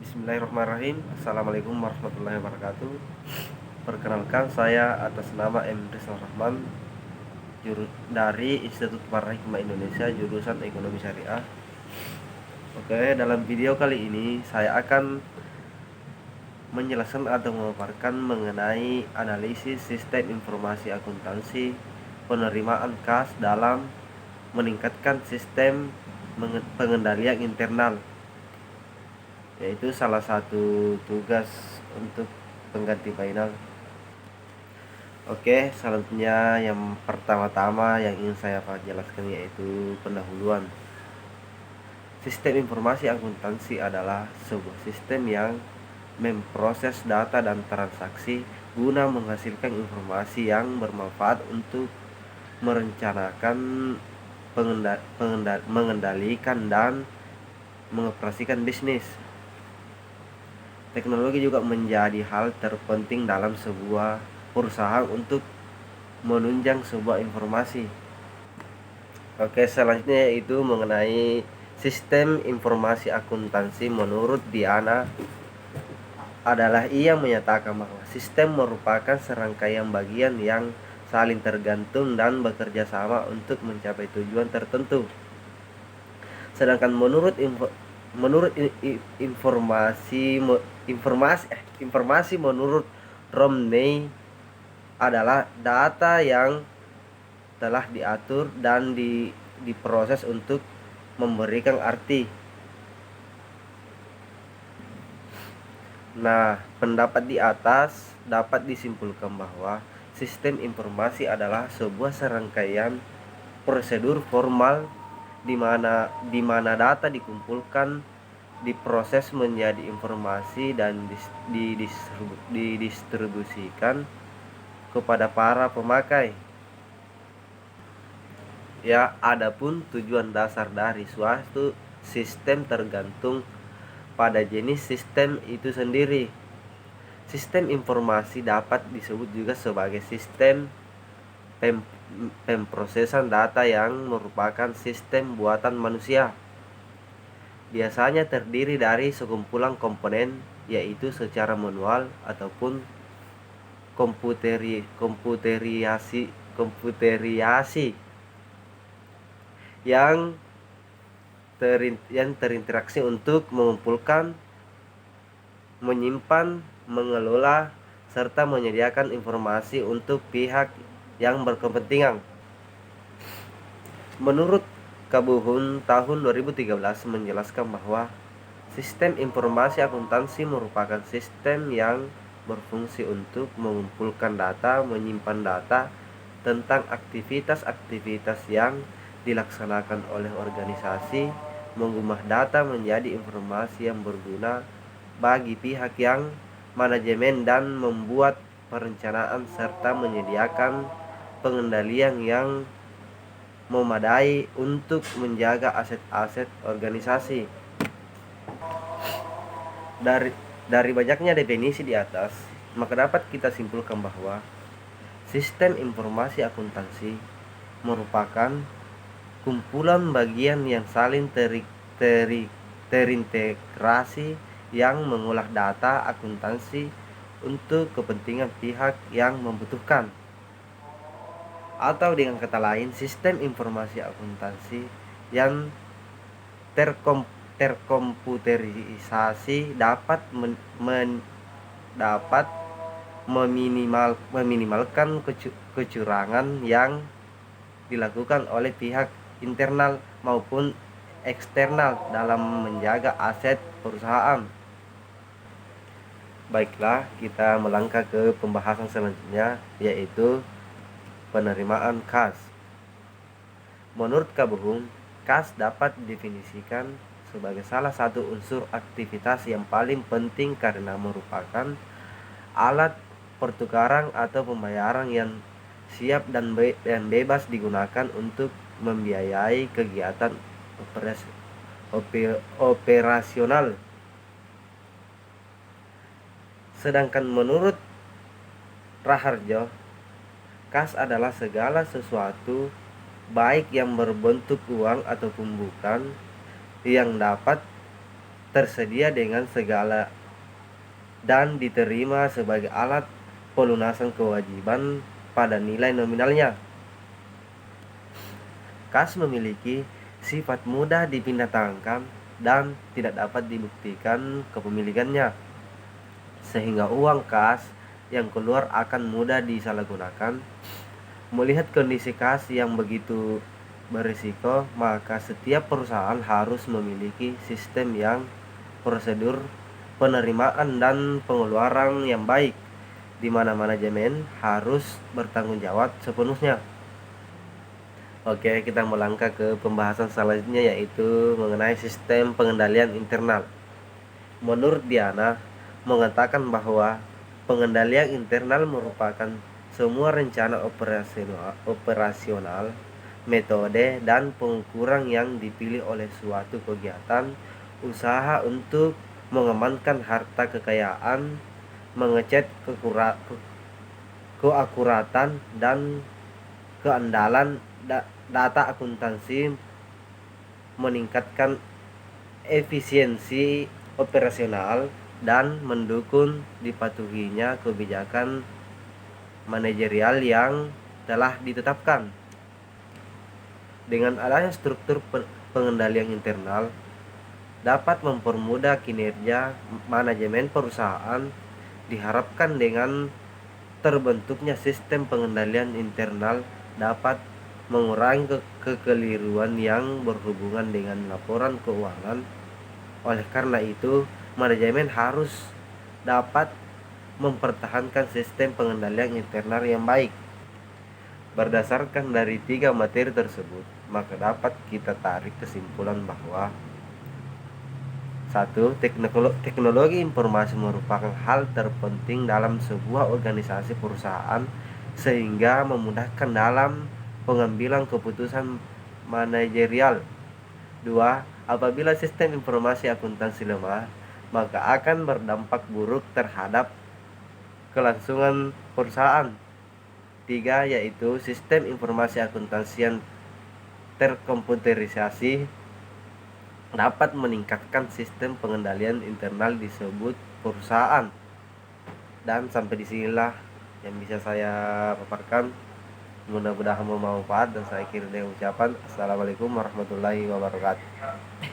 Bismillahirrahmanirrahim. Assalamualaikum warahmatullahi wabarakatuh. Perkenalkan, saya atas nama M. Rizal Rahman dari Institut Paradigma Indonesia, jurusan Ekonomi Syariah. Oke, dalam video kali ini saya akan menjelaskan atau memaparkan mengenai analisis sistem informasi akuntansi penerimaan kas dalam meningkatkan sistem pengendalian internal, yaitu salah satu tugas untuk pengganti final. Oke, selanjutnya yang pertama-tama yang ingin saya jelaskan yaitu pendahuluan. Sistem informasi akuntansi adalah sebuah sistem yang memproses data dan transaksi guna menghasilkan informasi yang bermanfaat untuk merencanakan, mengendalikan, dan mengoperasikan bisnis. Teknologi juga menjadi hal terpenting dalam sebuah perusahaan untuk menunjang sebuah informasi. Oke, selanjutnya yaitu mengenai sistem informasi akuntansi. Menurut Diana adalah ia menyatakan bahwa sistem merupakan serangkaian bagian yang saling tergantung dan bekerja sama untuk mencapai tujuan tertentu. Sedangkan menurut informasi menurut Romney adalah data yang telah diatur dan diproses untuk memberikan arti. Nah, pendapat di atas dapat disimpulkan bahwa sistem informasi adalah sebuah serangkaian prosedur formal di mana data dikumpulkan, diproses menjadi informasi dan didistribusikan kepada para pemakai. Ya, adapun tujuan dasar dari suatu sistem tergantung pada jenis sistem itu sendiri. Sistem informasi dapat disebut juga sebagai sistem pemrosesan data yang merupakan sistem buatan manusia. Biasanya terdiri dari sekumpulan komponen, yaitu secara manual ataupun komputeriasi yang terinteraksi untuk mengumpulkan, menyimpan, mengelola, serta menyediakan informasi untuk pihak yang berkepentingan. Menurut Kabuhun tahun 2013 menjelaskan bahwa sistem informasi akuntansi merupakan sistem yang berfungsi untuk mengumpulkan data, menyimpan data tentang aktivitas-aktivitas yang dilaksanakan oleh organisasi, mengubah data menjadi informasi yang berguna bagi pihak yang manajemen, dan membuat perencanaan serta menyediakan pengendalian yang memadai untuk menjaga aset-aset organisasi. Dari banyaknya definisi di atas, maka dapat kita simpulkan bahwa sistem informasi akuntansi merupakan kumpulan bagian yang saling terintegrasi yang mengolah data akuntansi untuk kepentingan pihak yang membutuhkan. Atau dengan kata lain, sistem informasi akuntansi yang terkomputerisasi dapat meminimalkan kecurangan yang dilakukan oleh pihak internal maupun eksternal dalam menjaga aset perusahaan. Baiklah, kita melangkah ke pembahasan selanjutnya, yaitu penerimaan kas. Menurut Kabuhun, kas dapat didefinisikan sebagai salah satu unsur aktivitas yang paling penting karena merupakan alat pertukaran atau pembayaran yang siap dan bebas digunakan untuk membiayai kegiatan operasional. Sedangkan menurut Raharjo, kas adalah segala sesuatu, baik yang berbentuk uang ataupun bukan, yang dapat tersedia dengan segala dan diterima sebagai alat pelunasan kewajiban pada nilai nominalnya. Kas memiliki sifat mudah dipindahtangan dan tidak dapat dibuktikan kepemilikannya, sehingga uang kas yang keluar akan mudah disalahgunakan. Melihat kondisi kas yang begitu berisiko, maka setiap perusahaan harus memiliki sistem yang prosedur penerimaan dan pengeluaran yang baik, di mana manajemen harus bertanggung jawab sepenuhnya. Oke, kita melangkah ke pembahasan selanjutnya, yaitu mengenai sistem pengendalian internal. Menurut Diana, mengatakan bahwa pengendalian internal merupakan semua rencana operasional, metode, dan pengukuran yang dipilih oleh suatu kegiatan usaha untuk mengamankan harta kekayaan, mengecek keakuratan dan keandalan data akuntansi, meningkatkan efisiensi operasional, dan mendukung dipatuhinya kebijakan manajerial yang telah ditetapkan. Dengan adanya struktur pengendalian internal dapat mempermudah kinerja manajemen perusahaan. Diharapkan dengan terbentuknya sistem pengendalian internal dapat mengurangi kekeliruan yang berhubungan dengan laporan keuangan. Oleh karena itu, manajemen harus dapat mempertahankan sistem pengendalian internal yang baik. Berdasarkan dari 3 materi tersebut, maka dapat kita tarik kesimpulan bahwa 1. Teknologi informasi merupakan hal terpenting dalam sebuah organisasi perusahaan, sehingga memudahkan dalam pengambilan keputusan manajerial. 2. Apabila sistem informasi akuntansi lemah, maka akan berdampak buruk terhadap kelangsungan perusahaan. 3. Yaitu sistem informasi akuntansi yang terkomputerisasi dapat meningkatkan sistem pengendalian internal disebut perusahaan. Dan sampai disinilah yang bisa saya paparkan. Mudah-mudahan bermanfaat, dan saya akhiri dengan ucapan Assalamualaikum warahmatullahi wabarakatuh.